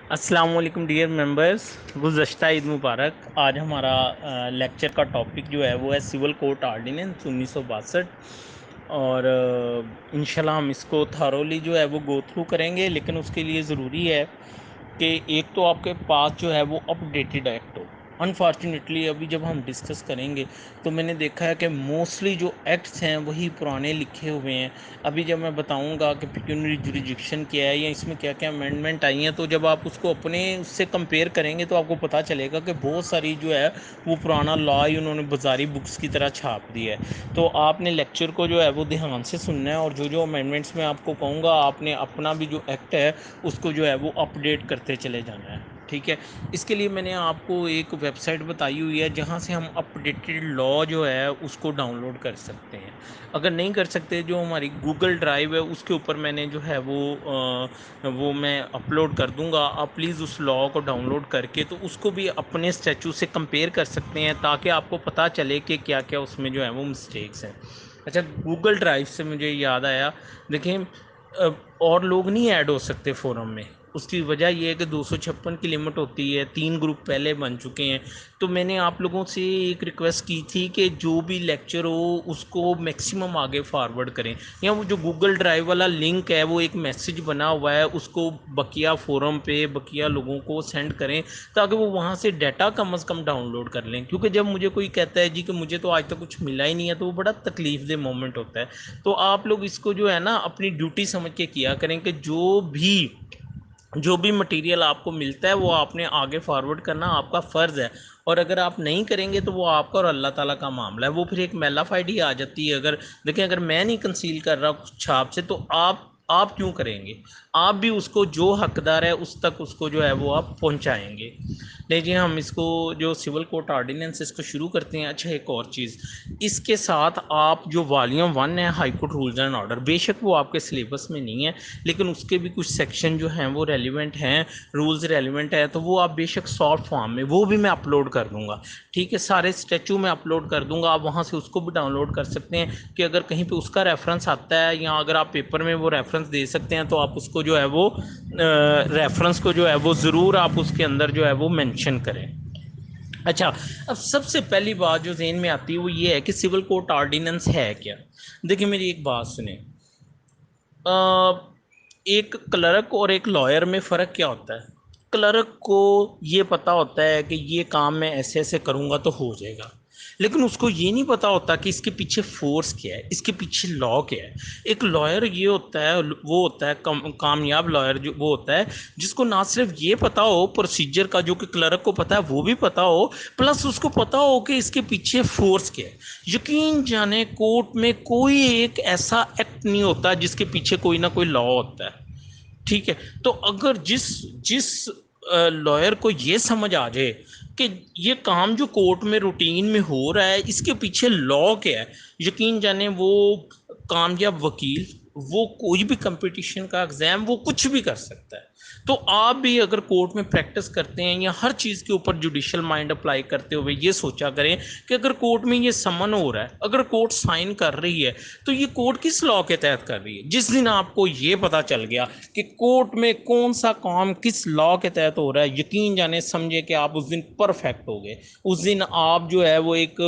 अस्सलाम वालेकुम dear members. गुज़श्ता Eid मुबारक। आज हमारा लेक्चर का टॉपिक जो है वो है सिविल कोर्ट आर्डिनेंस 1962 और इंशाल्लाह हम इसको थारोली जो है वो गो थ्रू करेंगे। लेकिन उसके लिए ज़रूरी है कि एक तो आपके पास जो है वो अपडेटेड एक्ट हो। अनफॉर्चुनेटली अभी जब हम डिस्कस करेंगे तो मैंने देखा है कि मोस्टली जो एक्ट्स हैं वही पुराने लिखे हुए हैं। अभी जब मैं बताऊंगा कि पिक्यूनरी जुरिडिक्शन क्या है या इसमें क्या क्या अमेंडमेंट आई हैं, तो जब आप उसको अपने उससे कंपेयर करेंगे तो आपको पता चलेगा कि बहुत सारी जो है वो पुराना लॉ ही उन्होंने बाजारी बुक्स की तरह छाप दिया है। तो आपने लेक्चर को जो है वो ध्यान से सुनना है और जो जो अमेंडमेंट्स मैं आपको कहूँगा आपने अपना भी जो एक्ट है उसको जो है वो अपडेट करते चले जाना है। ठीक है, इसके लिए मैंने आपको एक वेबसाइट बताई हुई है जहाँ से हम अपडेटेड लॉ जो है उसको डाउनलोड कर सकते हैं। अगर नहीं कर सकते, जो हमारी गूगल ड्राइव है उसके ऊपर मैंने जो है वो मैं अपलोड कर दूंगा। आप प्लीज़ उस लॉ को डाउनलोड करके तो उसको भी अपने स्टैचू से कंपेयर कर सकते हैं ताकि आपको पता चले कि क्या क्या उसमें जो है वो मिस्टेक्स हैं। अच्छा, गूगल ड्राइव से मुझे याद आया, देखें और लोग नहीं ऐड हो सकते फोरम में। उसकी वजह यह है कि 256 की लिमिट होती है, 3 ग्रुप पहले बन चुके हैं। तो मैंने आप लोगों से एक रिक्वेस्ट की थी कि जो भी लेक्चर हो उसको मैक्सिमम आगे फॉरवर्ड करें, या वो जो गूगल ड्राइव वाला लिंक है वो एक मैसेज बना हुआ है उसको बकिया फोरम पे बकिया लोगों को सेंड करें ताकि वो वहाँ से डाटा कम अज़ कम डाउनलोड कर लें। क्योंकि जब मुझे कोई कहता है जी कि मुझे तो आज तक कुछ मिला ही नहीं है, तो वो बड़ा तकलीफ दे मोमेंट होता है। तो आप लोग इसको जो है ना अपनी ड्यूटी समझ के किया करें कि जो भी मटेरियल आपको मिलता है वो आपने आगे फॉरवर्ड करना आपका फ़र्ज़ है। और अगर आप नहीं करेंगे तो वो आपका और अल्लाह ताला का मामला है, वो फिर एक मेलाफाइड ही आ जाती है। अगर देखें, अगर मैं नहीं कंसील कर रहा कुछ आपसे तो आप क्यों करेंगे? आप भी उसको जो हकदार है उस तक उसको जो है वो आप पहुंचाएंगे। नहीं जी, हम इसको जो सिविल कोर्ट आर्डिनेंस इसको शुरू करते हैं। अच्छा, एक और चीज़, इसके साथ आप जो वॉल्यूम 1 है high court rules and order, बेशक वो आपके सिलेबस में नहीं है लेकिन उसके भी कुछ सेक्शन जो हैं वो रेलिवेंट हैं, रूल्स रेलिवेंट है, तो वो आप बेशक सॉफ्ट फॉर्म में वो भी मैं अपलोड कर दूंगा। ठीक है, सारे स्टैचू में अपलोड कर दूंगा, आप वहाँ से उसको भी डाउनलोड कर सकते हैं कि अगर कहीं पे उसका रेफरेंस आता है या अगर आप पेपर में वो रेफरेंस दे सकते हैं तो आप उसको जो है वो रेफरेंस को जो है वो ज़रूर आप उसके अंदर जो है वो मेंशन करें। अच्छा, अब सबसे पहली बात जो जहन में आती है वो ये है कि सिविल कोर्ट ऑर्डिनेंस है क्या। देखिए, मेरी एक बात सुने, एक क्लर्क और एक लॉयर में फ़र्क क्या होता है? क्लर्क को ये पता होता है कि ये काम मैं ऐसे ऐसे करूँगा तो हो जाएगा, लेकिन उसको ये नहीं पता होता कि इसके पीछे फोर्स क्या है, इसके पीछे लॉ क्या है। एक लॉयर ये होता है, वो होता है कामयाब लॉयर जो वो होता है जिसको ना सिर्फ ये पता हो प्रोसीजर का जो कि क्लर्क को पता है वो भी पता हो, प्लस उसको पता हो कि इसके पीछे फोर्स क्या है। यकीन जाने कोर्ट में कोई एक ऐसा एक्ट नहीं होता जिसके पीछे कोई ना कोई लॉ होता है। ठीक है, तो अगर जिस जिस लॉयर को ये समझ आ जाए कि ये काम जो कोर्ट में रूटीन में हो रहा है इसके पीछे लॉ क्या है, यकीन जाने वो कामयाब वकील, वो कोई भी कंपटीशन का एग्ज़ाम वो कुछ भी कर सकता है। तो आप भी अगर कोर्ट में प्रैक्टिस करते हैं या हर चीज़ के ऊपर जुडिशल माइंड अप्लाई करते हुए ये सोचा करें कि अगर कोर्ट में ये समन हो रहा है, अगर कोर्ट साइन कर रही है तो ये कोर्ट किस लॉ के तहत कर रही है। जिस दिन आपको ये पता चल गया कि कोर्ट में कौन सा काम किस लॉ के तहत हो रहा है, यकीन जाने समझे कि आप उस दिन परफेक्ट हो गए। उस दिन आप जो है वो एक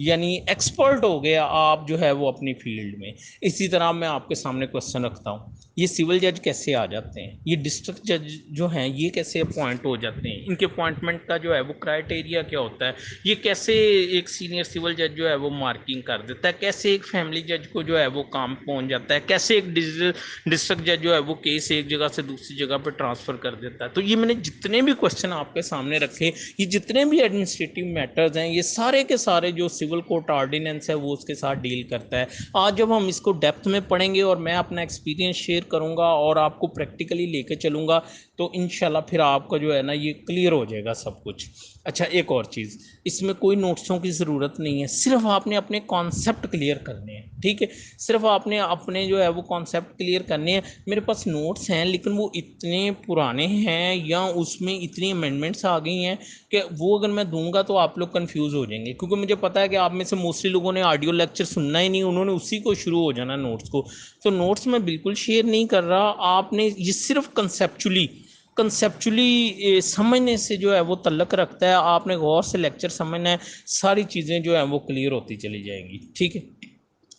यानी एक्सपर्ट हो गए आप जो है वो अपनी फील्ड में। इसी तरह मैं आपके सामने क्वेश्चन रखता हूँ, ये सिविल जज कैसे आ जाते हैं, ये डिस्ट्रिक्ट जज जो हैं ये कैसे अपॉइंट हो जाते हैं, इनके अपॉइंटमेंट का जो है वो क्राइटेरिया क्या होता है, ये कैसे एक सीनियर सिविल जज जो है वो मार्किंग कर देता है, कैसे एक फैमिली जज को जो है वो काम पहुंच जाता है, कैसे एक डिस्ट्रिक्ट जज जो है वो केस एक जगह से दूसरी जगह पर ट्रांसफ़र कर देता है। तो ये मैंने जितने भी क्वेश्चन आपके सामने रखे, ये जितने भी एडमिनिस्ट्रेटिव मैटर्स हैं, ये सारे के सारे जो सिविल कोर्ट ऑर्डिनेंस है वो उसके साथ डील करता है। आज जब हम इसको डेप्थ में पढ़ेंगे और मैं अपना एक्सपीरियंस शेयर करूंगा और आपको प्रैक्टिकली लेके चलूंगा तो इंशाल्लाह फिर आपका जो है ना ये क्लियर हो जाएगा सब कुछ। अच्छा, एक और चीज़, इसमें कोई नोट्सों की ज़रूरत नहीं है, सिर्फ आपने अपने कॉन्सेप्ट क्लियर करने हैं। ठीक है, सिर्फ आपने अपने जो है वो कॉन्सेप्ट क्लियर करने हैं। मेरे पास नोट्स हैं लेकिन वो इतने पुराने हैं या उसमें इतनी अमेंडमेंट्स आ गई हैं कि वो अगर मैं दूंगा तो आप लोग कंफ्यूज हो जाएंगे, क्योंकि मुझे पता है कि आप में से मोस्टली लोगों ने ऑडियो लेक्चर सुनना ही नहीं, उन्होंने उसी को शुरू हो जाना नोट्स को। तो नोट्स मैं बिल्कुल शेयर नहीं कर रहा, आपने ये सिर्फ कंसेप्चुअली कंसेप्चुअली समझने से जो है वो तल्लक रखता है। आपने गौर से लेक्चर समझना है, सारी चीज़ें जो है वो क्लियर होती चली जाएंगी, ठीक है।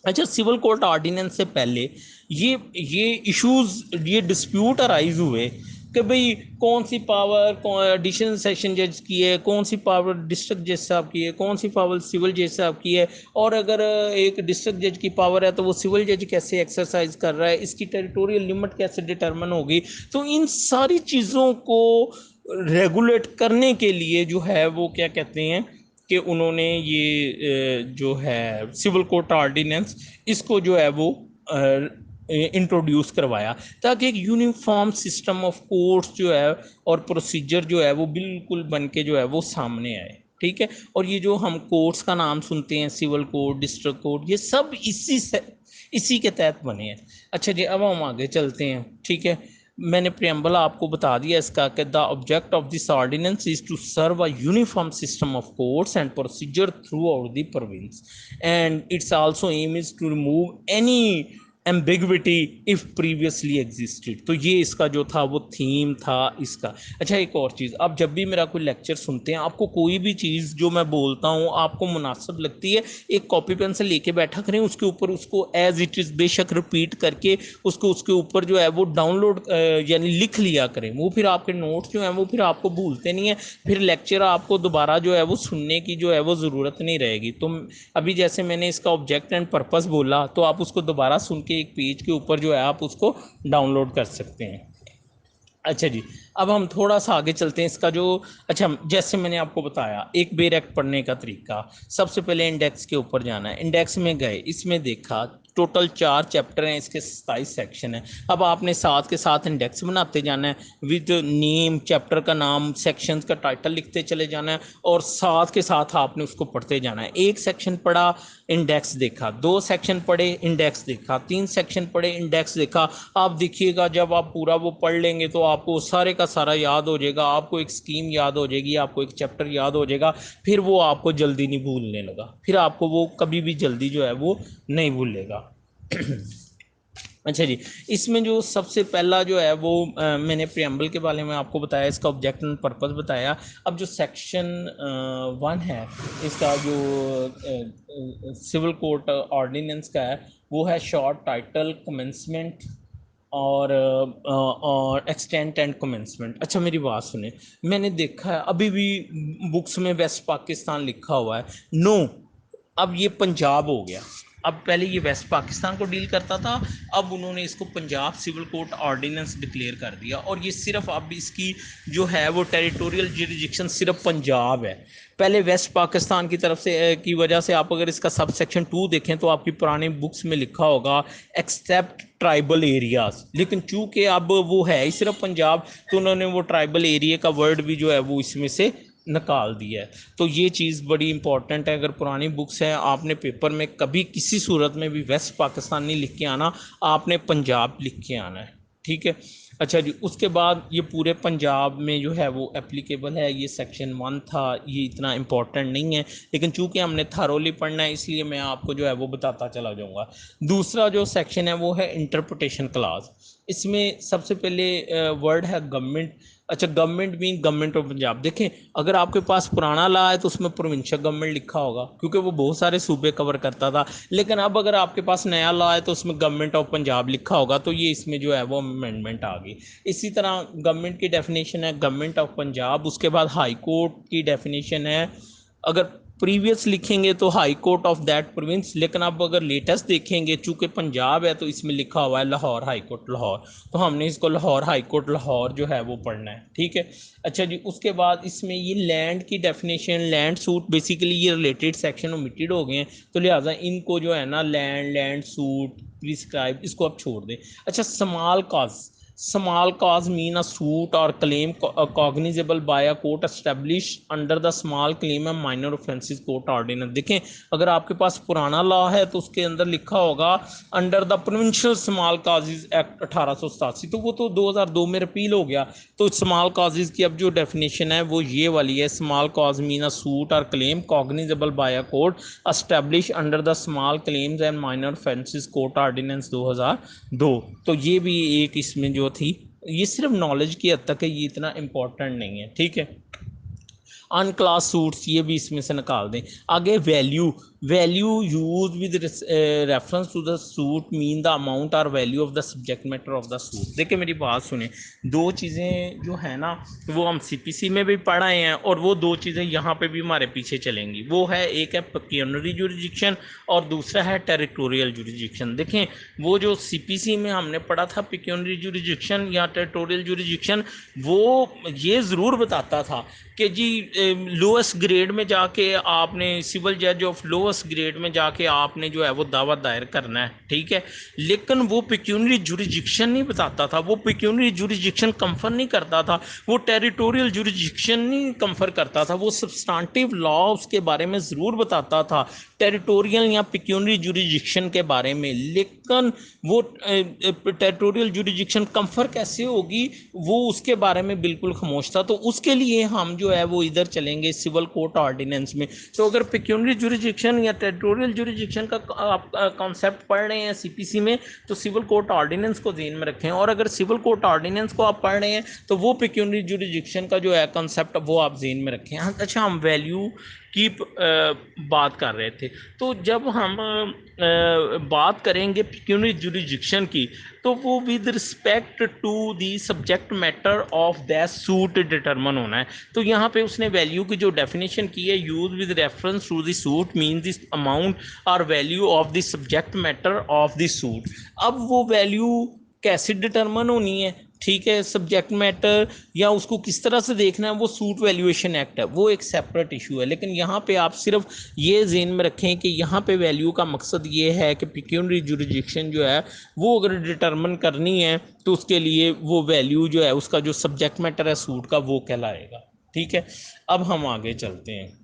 अच्छा, सिविल कोर्ट ऑर्डिनेंस से पहले ये इश्यूज, ये डिस्प्यूट अराइज हुए कि भाई कौन सी पावर एडिशनल सेशन जज की है, कौन सी पावर डिस्ट्रिक्ट जज साहब की है, कौन सी पावर सिविल जज साहब की है, और अगर एक डिस्ट्रिक्ट जज की पावर है तो वो सिविल जज कैसे एक्सरसाइज कर रहा है, इसकी टेरिटोरियल लिमिट कैसे डिटरमिन होगी। तो इन सारी चीज़ों को रेगुलेट करने के लिए जो है वो क्या कहते हैं कि उन्होंने ये जो है सिविल कोर्ट ऑर्डिनेंस, इसको जो है वो इंट्रोड्यूस करवाया, ताकि एक यूनिफॉर्म सिस्टम ऑफ कोर्ट्स जो है और प्रोसीजर जो है वो बिल्कुल बन के जो है वो सामने आए, ठीक है। और ये जो हम कोर्ट्स का नाम सुनते हैं, सिविल कोर्ट, डिस्ट्रिक्ट कोर्ट, ये सब इसी के तहत बने हैं। अच्छा जी, अब हम आगे चलते हैं, ठीक है। मैंने प्रियम्बल आपको बता दिया इसका कि the object of this ordinance is to serve a uniform system of courts and procedure throughout the province, and it's also aim is to remove any ambiguity if previously existed. तो ये इसका जो था वो theme था इसका। अच्छा, एक और चीज़, आप जब भी मेरा कोई लेक्चर सुनते हैं, आपको कोई भी चीज़ जो मैं बोलता हूँ आपको मुनासिब लगती है, एक कॉपी पेन से लेके बैठा करें, उसके ऊपर उसको एज इट इज़ बेशक रिपीट करके उसको उसके ऊपर जो है वो डाउनलोड यानी लिख लिया करें। वो फिर आपके नोट्स जो हैं वो फिर आपको भूलते नहीं है, फिर लेक्चर आपको दोबारा जो है वो सुनने की जो है वो ज़रूरत नहीं रहेगी। तो अभी जैसे मैंने इसका ऑब्जेक्ट एंड पर्पस बोला, तो आप उसको दोबारा सुन के एक पेज के ऊपर जो है आप उसको डाउनलोड कर सकते हैं। अच्छा जी, अब हम थोड़ा सा आगे चलते हैं। इसका जो, अच्छा, जैसे मैंने आपको बताया एक बेर एक्ट पढ़ने का तरीका, सबसे पहले इंडेक्स के ऊपर जाना है। इंडेक्स में गए, इसमें देखा टोटल 4 चैप्टर हैं, इसके 27 सेक्शन है। अब आपने साथ के साथ इंडेक्स बनाते जाना है, विद नेम, चैप्टर का नाम, सेक्शंस का टाइटल लिखते चले जाना है, और साथ के साथ आपने उसको पढ़ते जाना है। एक सेक्शन पढ़ा, इंडेक्स देखा, 2 सेक्शन पढ़े, इंडेक्स देखा, 3 सेक्शन पढ़े, इंडेक्स देखा। आप देखिएगा जब आप पूरा वो पढ़ लेंगे तो आपको सारे का सारा याद हो जाएगा, आपको एक स्कीम याद हो जाएगी, आपको एक चैप्टर याद हो जाएगा, फिर वो आपको जल्दी नहीं भूलने लगा, फिर आपको वो कभी भी जल्दी जो है वो नहीं भूलेगा। अच्छा जी, इसमें जो सबसे पहला जो है वो मैंने प्रियम्बल के बारे में आपको बताया, इसका ऑब्जेक्ट एंड पर्पस बताया। अब जो सेक्शन 1 है इसका, जो सिविल कोर्ट ऑर्डिनेंस का है, वो है शॉर्ट टाइटल, कमेंसमेंट और एक्सटेंट एंड कमेंसमेंट। अच्छा, मेरी बात सुने, मैंने देखा है अभी भी बुक्स में वेस्ट पाकिस्तान लिखा हुआ है। नो, अब ये पंजाब हो गया। अब पहले ये वेस्ट पाकिस्तान को डील करता था, अब उन्होंने इसको Punjab civil court ordinance declare कर दिया, और ये सिर्फ अब इसकी जो है वो टेरिटोरियल जुरिडिक्शन सिर्फ पंजाब है। पहले वेस्ट पाकिस्तान की तरफ से की वजह से, आप अगर इसका सब सेक्शन 2 देखें तो आपकी पुरानी बुक्स में लिखा होगा एक्सेप्ट ट्राइबल एरियाज, लेकिन चूंकि अब वो है ही सिर्फ पंजाब, तो उन्होंने वो ट्राइबल एरिया का वर्ड भी जो है वो इसमें से निकाल दिया है। तो ये चीज़ बड़ी इंपॉर्टेंट है। अगर पुरानी बुक्स हैं, आपने पेपर में कभी किसी सूरत में भी वेस्ट पाकिस्तान नहीं लिख के आना, आपने पंजाब लिख के आना है, ठीक है। अच्छा जी, उसके बाद ये पूरे पंजाब में जो है वो एप्लीकेबल है। ये सेक्शन 1 था, ये इतना इम्पोर्टेंट नहीं है, लेकिन चूंकि हमने थारोली पढ़ना है इसलिए मैं आपको जो है वो बताता चला जाऊँगा। दूसरा जो सेक्शन है वो है इंटरप्रिटेशन क्लास। इसमें सबसे पहले वर्ड है गवर्नमेंट। अच्छा, government mean government of Punjab. देखें, अगर आपके पास पुराना लॉ है तो उसमें प्रोविंशियल गवर्नमेंट लिखा होगा, क्योंकि वो बहुत सारे सूबे कवर करता था। लेकिन अब अगर आपके पास नया लॉ है तो उसमें गवर्नमेंट ऑफ पंजाब लिखा होगा, तो ये इसमें जो है वो अमेंडमेंट आ गई। इसी तरह गवर्नमेंट की डेफिनेशन है गवर्नमेंट ऑफ पंजाब। उसके बाद हाई कोर्ट की डेफिनेशन है, अगर प्रीवियस लिखेंगे तो high court of that province, लेकिन अब अगर लेटेस्ट देखेंगे, चूंकि पंजाब है तो इसमें लिखा हुआ है लाहौर हाई कोर्ट लाहौर, तो हमने इसको लाहौर हाई कोर्ट लाहौर जो है वो पढ़ना है, ठीक है। अच्छा जी, उसके बाद इसमें ये लैंड की डेफिनेशन, लैंड सूट, बेसिकली ये रिलेटेड सेक्शन ओमिटेड हो गए हैं, तो लिहाजा इनको जो है ना लैंड सूट, प्रिस्क्राइब, इसको आप छोड़ दें। अच्छा, small cause mean a suit or claim cognizable by a court established under the small claim and minor offences court ordinance। देखें, अगर आपके पास पुराना लॉ है तो उसके अंदर लिखा होगा under the provincial small causes act 1887, तो वो तो 2002 में रिपील हो गया। तो स्मॉल काजेज की अब जो डेफिनेशन है वो ये वाली है, small cause mean a suit or claim cognizable by a court established under the small claims and minor offences court ordinance 2002। तो ये भी एक इसमें जो थी ये सिर्फ नॉलेज की हद तक है, ये इतना इम्पोर्टेंट नहीं है, ठीक है। अन क्लास सूट्स ये भी इसमें से निकाल दें। आगे value, value use with reference to the suit mean the amount और value of the subject matter of the suit. देखिए मेरी बात सुने, दो चीज़ें जो है ना वो हम सीपीसी में भी पढ़ आए हैं और वो दो चीज़ें यहाँ पे भी हमारे पीछे चलेंगी। वो है, एक है पेक्यूनियरी जुरिडिक्शन और दूसरा है टेरिटोरियल जुरिडिक्शन। देखें वो जो सीपीसी में हमने पढ़ा था पेक्यूनियरी जुरिडिक्शन या टेरिटोरियल जुरिडिक्शन, वो ये ज़रूर बताता था कि जी लोएस्ट ग्रेड में जाके आपने सिविल जज ऑफ लोएस्ट ग्रेड में जाके आपने जो है वो दावा दायर करना है, ठीक है। लेकिन वो पेक्यूनियरी जुरिडिक्शन नहीं बताता था, वो पेक्यूनियरी जुरिडिक्शन कंफर नहीं करता था, वो टेरिटोरियल जुरिडिक्शन नहीं कंफर करता था। वो सब्सटेंटिव लॉ उसके बारे में ज़रूर बताता था, टेरिटोरियल या पेक्यूनियरी जुरिडिक्शन के बारे में। लेकिन वो टेरिटोरियल जुरिडिक्शन कंफर कैसे होगी वो उसके बारे में बिल्कुल खामोश था। तो उसके लिए हम जो है वो इधर चलेंगे सिविल कोर्ट ऑर्डिनेंस में। तो अगर पेक्यूनियरी जुरिडिक्शन या टेरिटोरियल जुरिडिक्शन का आप कॉन्सेप्ट पढ़ रहे हैं सीपीसी में, तो सिविल कोर्ट ऑर्डिनेंस को ध्यान में रखें। और अगर सिविल कोर्ट ऑर्डिनेंस को आप पढ़ रहे हैं तो वो पेक्यूनियरी जुरिडिक्शन का जो है कॉन्सेप्ट वो आप ध्यान में रखें। अच्छा, हम वैल्यू की बात कर रहे थे, तो जब हम बात करेंगे पेक्यूनियरी जुरिडिक्शन की, तो वो with respect to the subject matter of that suit determine होना है। तो यहाँ पे उसने वैल्यू की जो डेफिनेशन की है, use with reference to the suit mean this amount और value of the subject matter of the suit. अब वो वैल्यू कैसे डिटरमन होनी है, ठीक है, सब्जेक्ट मैटर या उसको किस तरह से देखना है, वो सूट वैल्यूएशन एक्ट है, वो एक सेपरेट इशू है। लेकिन यहाँ पे आप सिर्फ ये ज़हन में रखें कि यहाँ पे वैल्यू का मकसद ये है कि पेक्यूनियरी जुरिडिक्शन जो है वो अगर डिटरमिन करनी है तो उसके लिए वो वैल्यू जो है उसका जो सब्जेक्ट मैटर है सूट का वो कहलाएगा, ठीक है। अब हम आगे चलते हैं।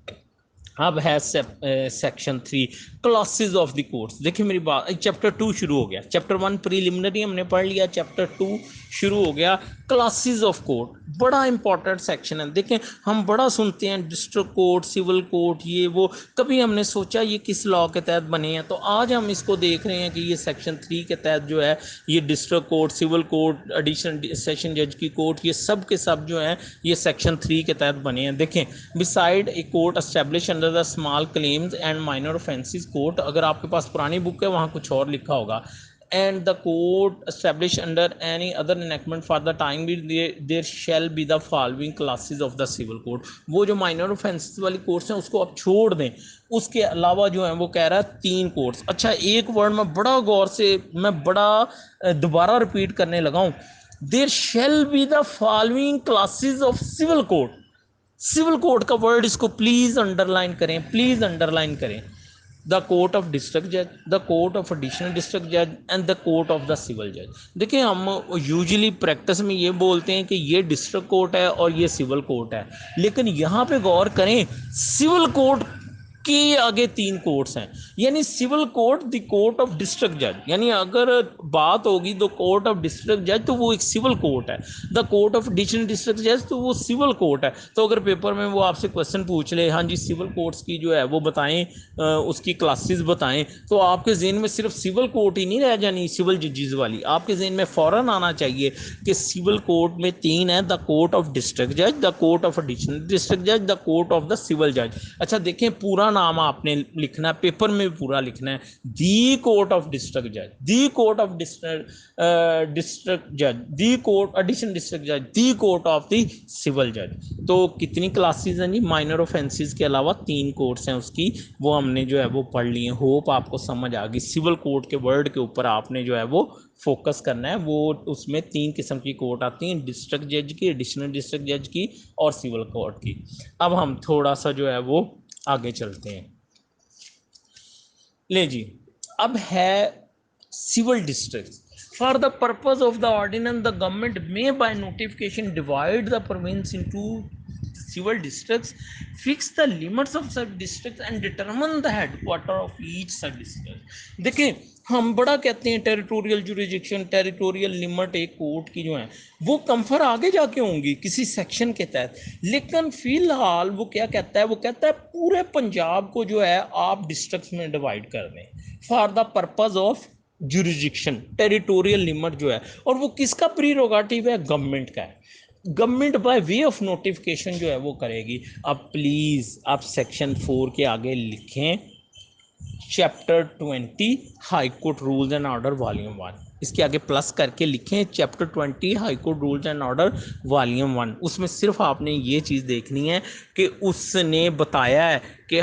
अब है section 3 classes of the courts. देखिए मेरी बात, चैप्टर 2 शुरू हो गया। चैप्टर 1 प्रीलिमिनरी हमने पढ़ लिया, चैप्टर 2 शुरू हो गया क्लासेस ऑफ कोर्ट। बड़ा इंपॉर्टेंट सेक्शन है। देखें हम बड़ा सुनते हैं डिस्ट्रिक्ट कोर्ट, सिविल कोर्ट, ये वो, कभी हमने सोचा ये किस लॉ के तहत बने हैं। तो आज हम इसको देख रहे हैं कि ये सेक्शन 3 के तहत जो है ये district court, civil court, additional session जज की कोर्ट, ये सब के सब जो है ये सेक्शन 3 के तहत बने हैं। देखें beside a court establish under the small claims and minor offences court, अगर आपके पास पुरानी बुक है वहाँ कुछ और लिखा होगा, and the court established under any other enactment for the time being there shall be the following classes of the civil court। वो जो माइनर ऑफेंसेस वाली कोर्ट्स हैं उसको आप छोड़ दें, उसके अलावा जो है वो कह रहा है 3 कोर्ट्स। अच्छा, एक वर्ड में बड़ा गौर से मैं बड़ा दोबारा रिपीट करने लगा हूँ, there shall be the following classes of civil court. Civil court का वर्ड इसको प्लीज अंडरलाइन करें, प्लीज अंडरलाइन करें। द कोर्ट ऑफ डिस्ट्रिक्ट जज, the court of additional district जज and the court of the civil जज। देखिए हम usually practice में ये बोलते हैं कि ये डिस्ट्रिक्ट कोर्ट है और ये सिविल कोर्ट है, लेकिन यहाँ पे गौर करें सिविल कोर्ट के आगे 3 कोर्ट्स हैं, यानी civil court the court of district जज, यानी अगर बात होगी द कोर्ट ऑफ डिस्ट्रिक्ट जज तो वो एक सिविल कोर्ट है, the court of additional district जज तो वो सिविल कोर्ट है। तो अगर पेपर में वो आपसे क्वेश्चन पूछ ले, हाँ जी सिविल कोर्ट्स की जो है वो बताएं, उसकी क्लासेस बताएं, तो आपके जहन में सिर्फ सिविल कोर्ट ही नहीं रह जानी सिविल जजेस वाली, आपके जहन में फ़ौरन आना चाहिए कि सिविल कोर्ट में 3 है, द कोर्ट ऑफ डिस्ट्रिक्ट जज, the court of additional district जज, the court of the civil जज। अच्छा देखें पूरा नाम आपने लिखना है, पेपर में भी पूरा लिखना है, दी कोर्ट ऑफ डिस्ट्रिक्ट जज, दी कोर्ट ऑफ डिस्ट्रिक्ट जज, दी कोर्ट एडिशनल डिस्ट्रिक्ट जज, दी कोर्ट ऑफ द सिविल जज। तो कितनी क्लासेस हैं जी, माइनर ऑफेंसेस के अलावा 3 कोर्ट्स हैं उसकी, वो हमने जो है वो पढ़ लिए। होप आपको समझ आ गई। सिविल कोर्ट के वर्ड के ऊपर आपने जो है वो फोकस करना है। वो उसमें 3 किस्म की कोर्ट आती हैं, डिस्ट्रिक्ट जज की, एडिशनल डिस्ट्रिक्ट जज की और सिविल कोर्ट की। अब हम थोड़ा सा जो है वो आगे चलते हैं। ले जी, अब है civil district. For the purpose of the ordinance, the government may by notification divide the province into civil districts, fix the limits of such districts and determine the headquarter of each such district। देखिए हम बड़ा कहते हैं territorial jurisdiction, territorial limit एक court की जो है वो कंफर आगे जाके होंगी किसी सेक्शन के तहत, लेकिन फिलहाल वो क्या कहता है, वो कहता है पूरे पंजाब को जो है आप डिस्ट्रिक्ट्स में डिवाइड कर दें for the purpose of jurisdiction, territorial limit जो है, और वो किसका प्रीरोगेटिव है? गवर्नमेंट का है। Government by way of notification जो है वो करेगी। अब प्लीज आप सेक्शन 4 के आगे लिखें chapter 20 high court rules and order volume 1, इसके आगे प्लस करके लिखें chapter 20 high court rules and order volume 1। उसमें सिर्फ आपने ये चीज़ देखनी है कि उसने बताया है कि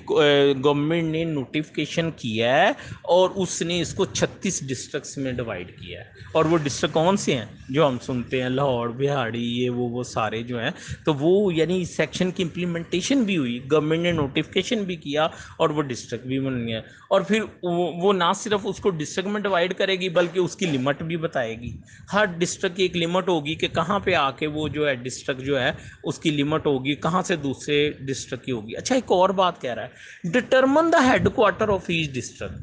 गवर्नमेंट ने नोटिफिकेशन किया है और उसने इसको 36 डिस्ट्रिक्ट्स में डिवाइड किया है। और वो डिस्ट्रिक्ट कौन से हैं जो हम सुनते हैं? लाहौर, बिहाड़ी, ये वो सारे जो हैं। तो वो यानी सेक्शन की इम्प्लीमेंटेशन भी हुई, गवर्नमेंट ने नोटिफिकेशन भी किया और वो डिस्ट्रिक्ट भी बन गया। और फिर वो ना सिर्फ उसको डिस्ट्रिक्ट में डिवाइड करेगी बल्कि उसकी लिमिट भी बताएगी। हर डिस्ट्रिक्ट की एक लिमिट होगी कि कहाँ पे आके वो जो है डिस्ट्रिक्ट जो है उसकी लिमिट होगी, कहाँ से दूसरे डिस्ट्रिक्ट की होगी। अच्छा, एक और बात कह रहा है, determine the headquarter of each district,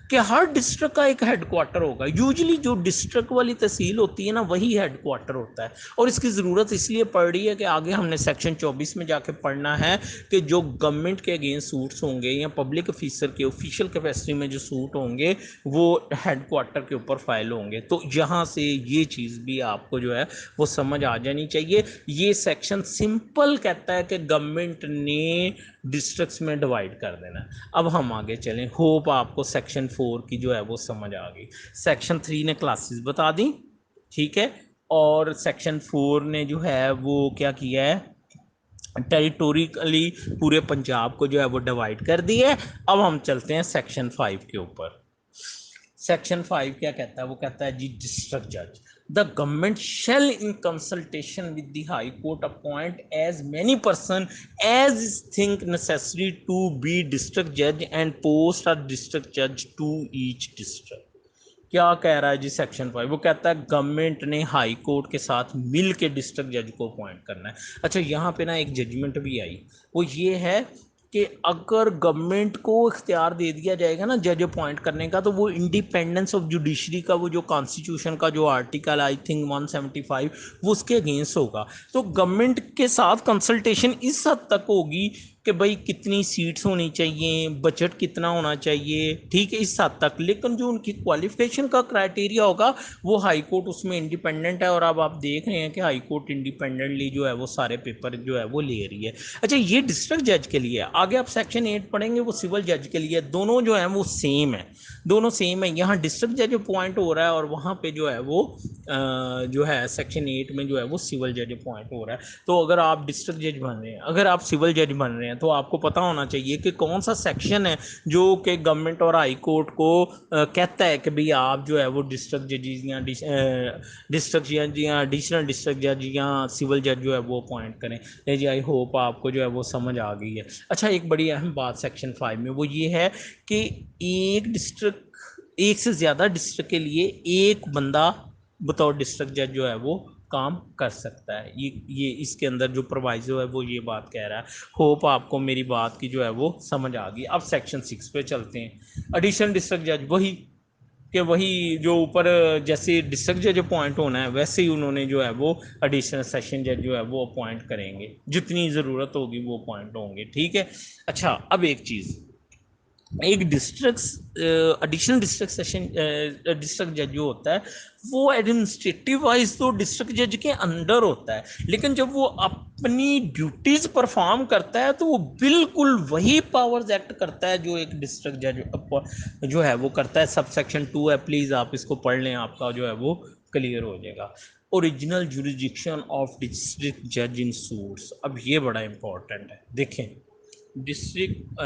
कि हर डिस्ट्रिक्ट का एक हेडक्वार्टर होगा। यूजुअली जो डिस्ट्रिक्ट वाली तहसील होती है ना, वही हेडक्वार्टर होता है। और इसकी ज़रूरत इसलिए पड़ रही है कि आगे हमने सेक्शन 24 में जाके पढ़ना है कि जो गवर्नमेंट के अगेंस्ट सूट्स होंगे या पब्लिक ऑफिसर के ऑफिशियल कैपेसिटी में जो सूट होंगे वो हेडक्वार्टर के ऊपर फाइल होंगे। तो यहाँ से ये चीज़ भी आपको जो है वो समझ आ जानी चाहिए। ये सेक्शन सिंपल कहता है कि गवर्नमेंट ने डिस्ट्रिक्ट्स में डिवाइड कर देना है। अब हम आगे चलें। होप आपको सेक्शन 4 की जो है वो समझ आ गई। सेक्शन 3 ने क्लासेस बता दी, ठीक है, और सेक्शन 4 ने जो है वो क्या किया है, टेरिटोरिकली पूरे पंजाब को जो है वो डिवाइड कर दिया है। अब हम चलते हैं सेक्शन 5 के ऊपर। सेक्शन 5 क्या कहता है? वो कहता है जी, डिस्ट्रिक्ट जज, the government shall in consultation with the high court appoint as many person as is think necessary to be district जज एंड पोस्ट अ डिस्ट्रिक्ट जज टू ईच डिस्ट्रिक्ट। क्या कह रहा है जी सेक्शन 5? वो कहता है गवर्नमेंट ने हाई कोर्ट के साथ मिल के डिस्ट्रिक्ट जज को अपॉइंट करना है। अच्छा, यहाँ पे ना एक जजमेंट भी आई, वो ये है कि अगर गवर्नमेंट को इख्तियार दे दिया जाएगा ना जज अपॉइंट करने का, तो वो इंडिपेंडेंस ऑफ जुडिशरी का वो जो कॉन्स्टिट्यूशन का जो आर्टिकल आई थिंक 175 वो उसके अगेंस्ट होगा। तो गवर्नमेंट के साथ कंसल्टेशन इस हद तक होगी कि भाई कितनी सीट्स होनी चाहिए, बजट कितना होना चाहिए, ठीक है, इस हद तक। लेकिन जो उनकी क्वालिफिकेशन का क्राइटेरिया होगा वो हाई कोर्ट उसमें इंडिपेंडेंट है। और अब आप देख रहे हैं कि हाई कोर्ट इंडिपेंडेंटली जो है वो सारे पेपर जो है वो ले रही है। अच्छा, ये डिस्ट्रिक्ट जज के लिए। आगे आप सेक्शन 8 पढ़ेंगे, वो सिविल जज के लिए। दोनों जो है वो सेम है, दोनों सेम है। यहाँ डिस्ट्रिक्ट जज अपॉइंट हो रहा है और वहाँ पे जो है वो जो है सेक्शन 8 में जो है वो सिविल जज अपॉइंट हो रहा है। तो अगर आप डिस्ट्रिक्ट जज बन रहे हैं, अगर आप सिविल जज बन रहे हैं, तो आपको पता होना चाहिए कि कौन सा सेक्शन है जो कि गवर्नमेंट और हाई कोर्ट को कहता है कि भाई आप जो है वो डिस्ट्रिक्ट जजेस या डिस्ट्रिक्ट जज या एडिशनल डिस्ट्रिक्ट जज या सिविल जज जो है वो अपॉइंट करें। जी, आई होप आपको जो है वो समझ आ गई है। अच्छा, एक बड़ी अहम बात सेक्शन 5 में वो ये है कि एक से ज़्यादा डिस्ट्रिक्ट के लिए एक बंदा बतौर डिस्ट्रिक्ट जज जो है वो काम कर सकता है। ये इसके अंदर जो प्रोवाइजो है वो ये बात कह रहा है। होप आपको मेरी बात की जो है वो समझ आ गई। अब सेक्शन 6 पे चलते हैं। एडिशनल डिस्ट्रिक्ट जज वही जो ऊपर जैसे डिस्ट्रिक्ट जज अपॉइंट होना है वैसे ही उन्होंने जो है वो एडिशनल सेशन जज जो है वो अपॉइंट करेंगे, जितनी ज़रूरत होगी वो अपॉइंट होंगे, ठीक है। अच्छा, अब एक चीज़, एक district additional district session district जज जो होता है वो एडमिनिस्ट्रेटिव वाइज तो डिस्ट्रिक्ट जज के अंडर होता है, लेकिन जब वो अपनी ड्यूटीज परफॉर्म करता है तो वो बिल्कुल वही पावर्स एक्ट करता है जो एक डिस्ट्रिक्ट जज जो है वो करता है। सब सेक्शन 2 है, प्लीज़ आप इसको पढ़ लें, आपका जो है वो क्लियर हो जाएगा। ओरिजिनल जुरिडिक्शन ऑफ डिस्ट्रिक्ट जज इन सूट्स। अब ये बड़ा इंपॉर्टेंट है, देखें। district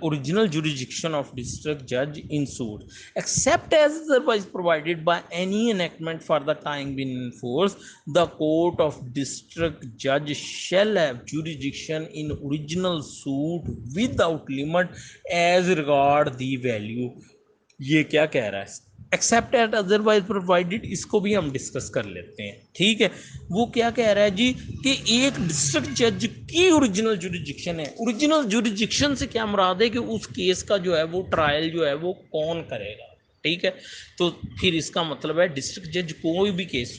original jurisdiction of district judge in suit, except as otherwise provided by any enactment for the time being in force, the court of district judge shall have jurisdiction in original suit without limit as regard the value। ये क्या कह रहा है? Accept eight otherwise provided, इसको भी हम discuss कर लेते हैं, ठीक है। वो क्या कह रहा है जी कि एक डिस्ट्रिक्ट जज की ओरिजिनल जुरिडिक्शन है। ओरिजिनल जुरिडिक्शन से क्या मुराद है कि उस केस का जो है वो ट्रायल जो है वो कौन करेगा, ठीक है। तो फिर इसका मतलब है डिस्ट्रिक्ट जज कोई भी केस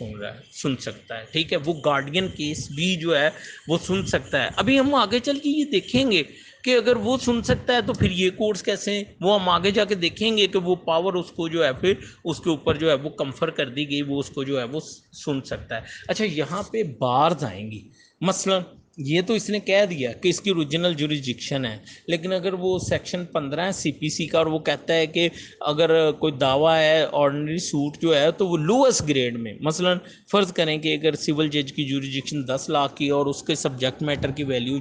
सुन सकता है, ठीक है। वो गार्डियन केस भी जो है वो सुन सकता है। अभी हम आगे चल के ये देखेंगे कि अगर वो सुन सकता है तो फिर ये कोर्ट्स कैसे हैं? वो हम आगे जाके देखेंगे कि वो पावर उसको जो है फिर उसके ऊपर जो है वो कंफर कर दी गई, वो उसको जो है वो सुन सकता है। अच्छा, यहाँ पे बार्स आएंगी। मसलन ये तो इसने कह दिया कि इसकी ओरिजिनल जुरिस्डिक्शन है, लेकिन अगर वो सेक्शन 15 है सीपीसी का और वो कहता है कि अगर कोई दावा है ऑर्डिनरी सूट जो है तो वो लोएस्ट ग्रेड में, मसलन फ़र्ज़ करें कि अगर सिविल जज की जुरिस्डिक्शन 10 लाख की और उसके सब्जेक्ट मैटर की वैल्यू